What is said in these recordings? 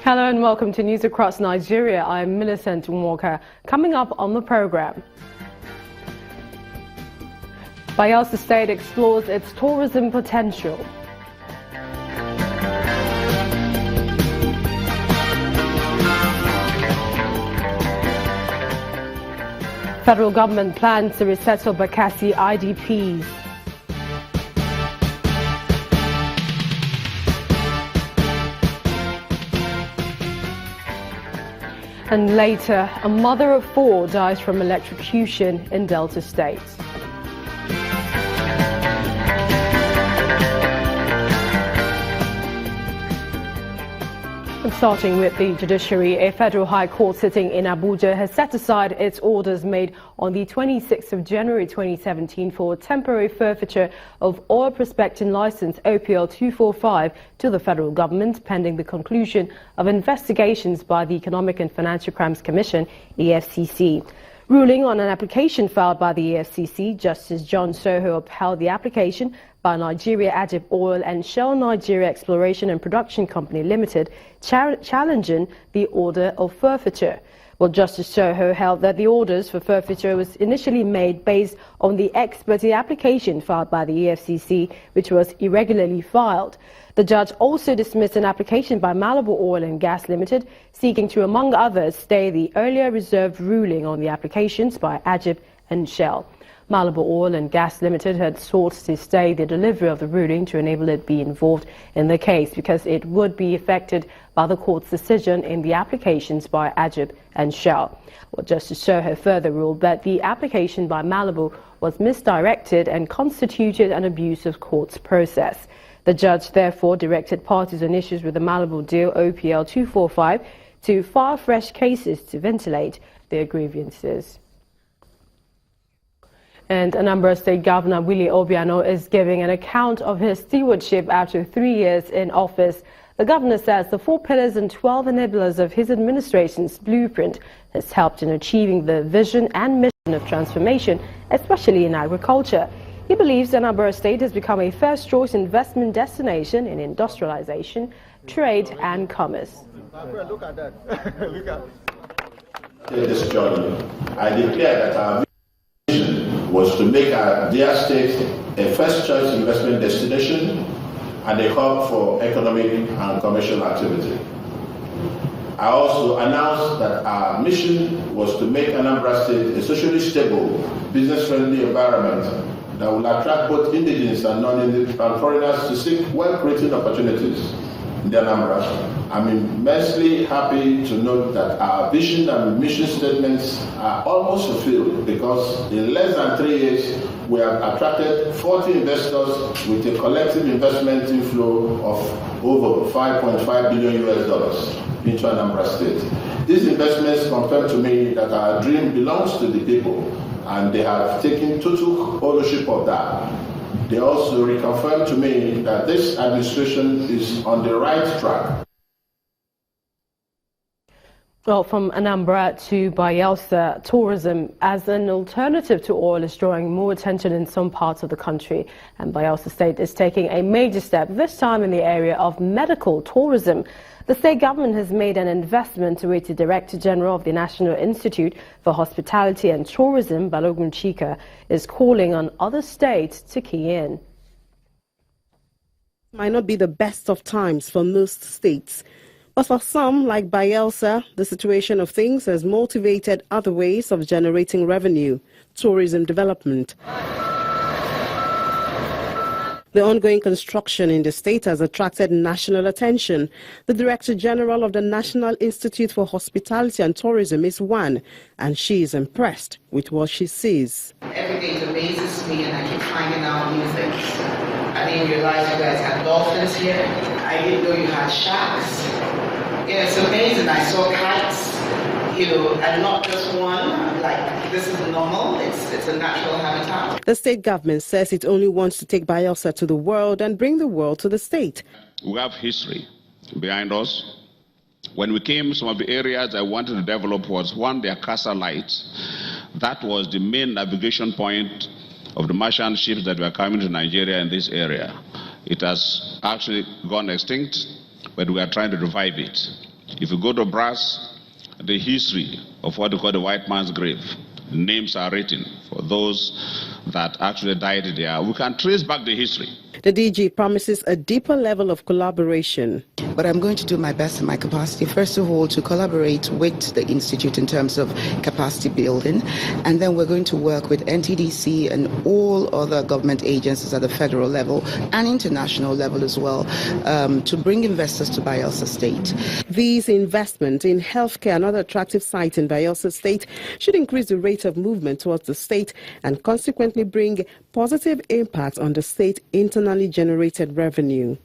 Hello and welcome to News Across Nigeria. I'm Millicent Walker. Coming up on the program, Bayelsa State explores its tourism potential. Federal government plans to resettle Bakassi IDPs. And later, a mother of 4 dies from electrocution in Delta State. Starting with the judiciary, a federal high court sitting in Abuja has set aside its orders made on the 26th of January 2017 for temporary forfeiture of oil prospecting license OPL 245 to the federal government pending the conclusion of investigations by the Economic and Financial Crimes Commission, EFCC. Ruling on an application filed by the EFCC, Justice John Soho upheld the application by Nigeria Ajib Oil and Shell Nigeria Exploration and Production Company Limited, challenging the order of forfeiture. Well, Justice Soho held that the orders for forfeiture was initially made based on the ex parte application filed by the EFCC, which was irregularly filed. The judge also dismissed an application by Malibu Oil and Gas Limited, seeking to, among others, stay the earlier reserved ruling on the applications by Ajib and Shell. Malibu Oil and Gas Limited had sought to stay the delivery of the ruling to enable it be involved in the case because it would be affected by the court's decision in the applications by Ajib and Shell. Well, Justice Soho further ruled that the application by Malibu was misdirected and constituted an abuse of court's process. The judge therefore directed parties on issues with the Malibu deal OPL 245 to file fresh cases to ventilate their grievances. And Anambra State Governor Willie Obiano is giving an account of his stewardship after 3 years in office. The governor says the 4 pillars and 12 enablers of his administration's blueprint has helped in achieving the vision and mission of transformation, especially in agriculture. He believes Anambra State has become a first-choice investment destination in industrialization, trade and commerce. Look at that. Look at this journey. I declare that our vision was to make our dear state a first-choice investment destination and a hub for economic and commercial activity. I also announced that our mission was to make Anambra State a socially stable, business-friendly environment that will attract both indigenous and non-indigenous and foreigners to seek well-created opportunities in the Anambra. I'm immensely happy to note that our vision and mission statements are almost fulfilled because in less than 3 years, we have attracted 40 investors with a collective investment inflow of over $5.5 billion into Anambra State. These investments confirm to me that our dream belongs to the people, and they have taken total ownership of that. They also reconfirm to me that this administration is on the right track. Well, from Anambra to Bayelsa, tourism as an alternative to oil is drawing more attention in some parts of the country. And Bayelsa State is taking a major step, this time in the area of medical tourism. The state government has made an investment with the Director General of the National Institute for Hospitality and Tourism, Balogun Chika, is calling on other states to key in. Might not be the best of times for most states. But for some, like Bayelsa, the situation of things has motivated other ways of generating revenue, tourism development. The ongoing construction in the state has attracted national attention. The Director General of the National Institute for Hospitality and Tourism is one, and she is impressed with what she sees. Every day it amazes me and I keep finding out new things. I didn't realize you guys had dolphins here. I didn't know you had sharks. Yeah, it's amazing. I saw kites, and not just one. Like, this is normal. It's a natural habitat. The state government says it only wants to take Bayelsa to the world and bring the world to the state. We have history behind us. When we came, some of the areas I wanted to develop was, one, the Akasa Lights. That was the main navigation point of the merchant ships that were coming to Nigeria in this area. It has actually gone extinct, but we are trying to revive it. If you go to Brass, the history of what they call the white man's grave, names are written for those that actually died there. We can trace back the history. The DG promises a deeper level of collaboration. But I'm going to do my best in my capacity, first of all, to collaborate with the Institute in terms of capacity building. And then we're going to work with NTDC and all other government agencies at the federal level and international level as well to bring investors to Bayelsa State. These investments in healthcare and other attractive sites in Bayelsa State should increase the rate of movement towards the state and consequently bring positive impact on the state internally generated revenue.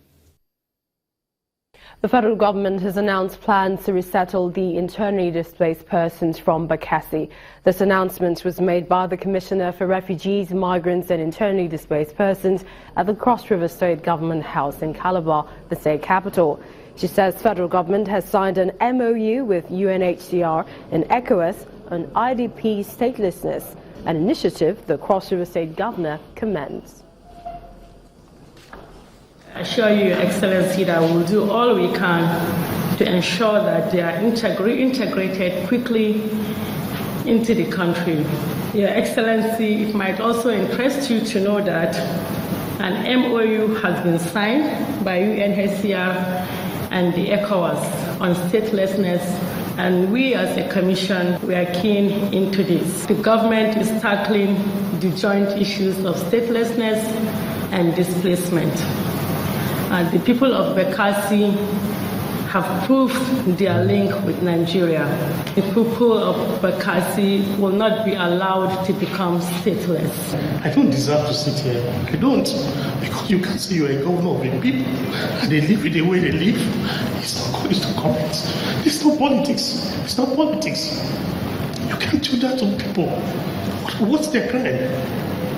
The federal government has announced plans to resettle the internally displaced persons from Bakassi. This announcement was made by the Commissioner for Refugees, Migrants and Internally Displaced Persons at the Cross River State Government House in Calabar, the state capital. She says federal government has signed an MOU with UNHCR and ECOWAS on IDP statelessness, an initiative the Cross River State Governor commends. I assure you, Your Excellency, that we will do all we can to ensure that they are integrated quickly into the country. Your Excellency, it might also interest you to know that an MOU has been signed by UNHCR and the ECOWAS on statelessness, and we as a commission, we are keen into this. The government is tackling the joint issues of statelessness and displacement. The people of Bakassi have proved their link with Nigeria. The people of Bakassi will not be allowed to become stateless. I don't deserve to sit here. I don't. Because you can't say you're a governor of the people and they live the way they live. It's not comment. It's not politics. It's not politics. You can't do that to people. What's their crime?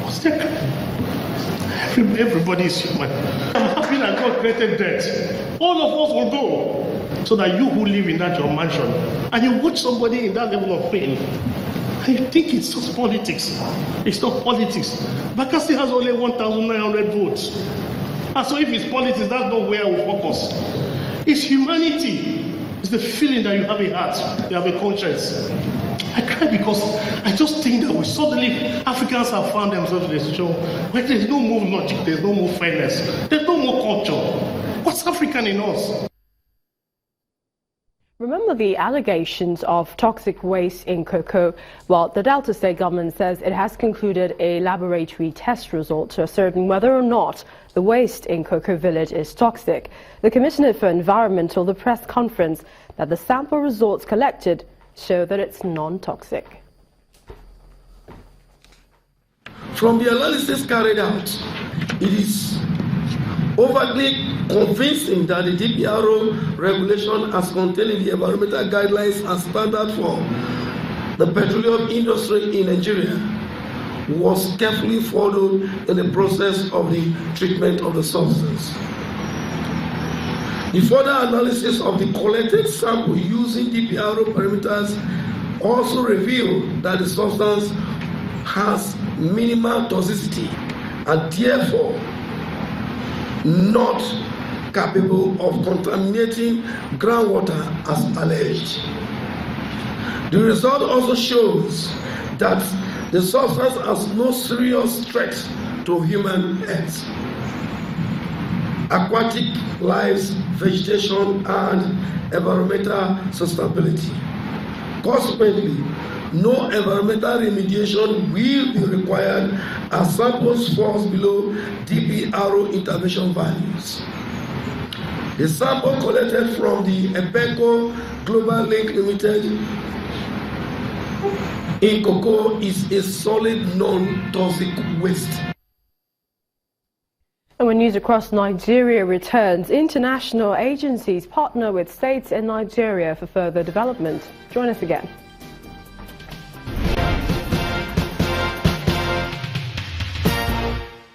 What's their crime? Everybody is human. I'm happy that God created death. All of us will go. So that you who live in that your mansion and you watch somebody in that level of pain and you think it's just politics. It's not politics. Bakassi has only 1,900 votes. And so if it's politics, that's not where we focus. It's humanity. It's the feeling that you have a heart, you have a conscience. I cry because I just think that we suddenly, Africans have found themselves in a situation where there's no more logic, there's no more fairness, there's no more culture. What's African in us? Remember the allegations of toxic waste in cocoa? Well, the Delta State government says it has concluded a laboratory test result to ascertain whether or not the waste in Cocoa Village is toxic. The Commissioner for Environment told the press conference that the sample results collected show that it's non-toxic. From the analysis carried out, it is overtly convincing that the DPRO regulation as contained in the environmental guidelines and standards for the petroleum industry in Nigeria was carefully followed in the process of the treatment of the substance. The further analysis of the collected sample using DPRO parameters also revealed that the substance has minimal toxicity and therefore not capable of contaminating groundwater as alleged. The result also shows that the substance has no serious threat to human health, aquatic lives, vegetation, and environmental sustainability. Consequently, no environmental remediation will be required as samples falls below DPRO intervention values. The sample collected from the EPECO Global Link Limited in cocoa is a solid non-toxic waste. And when news across Nigeria returns, international agencies partner with states in Nigeria for further development. Join us again.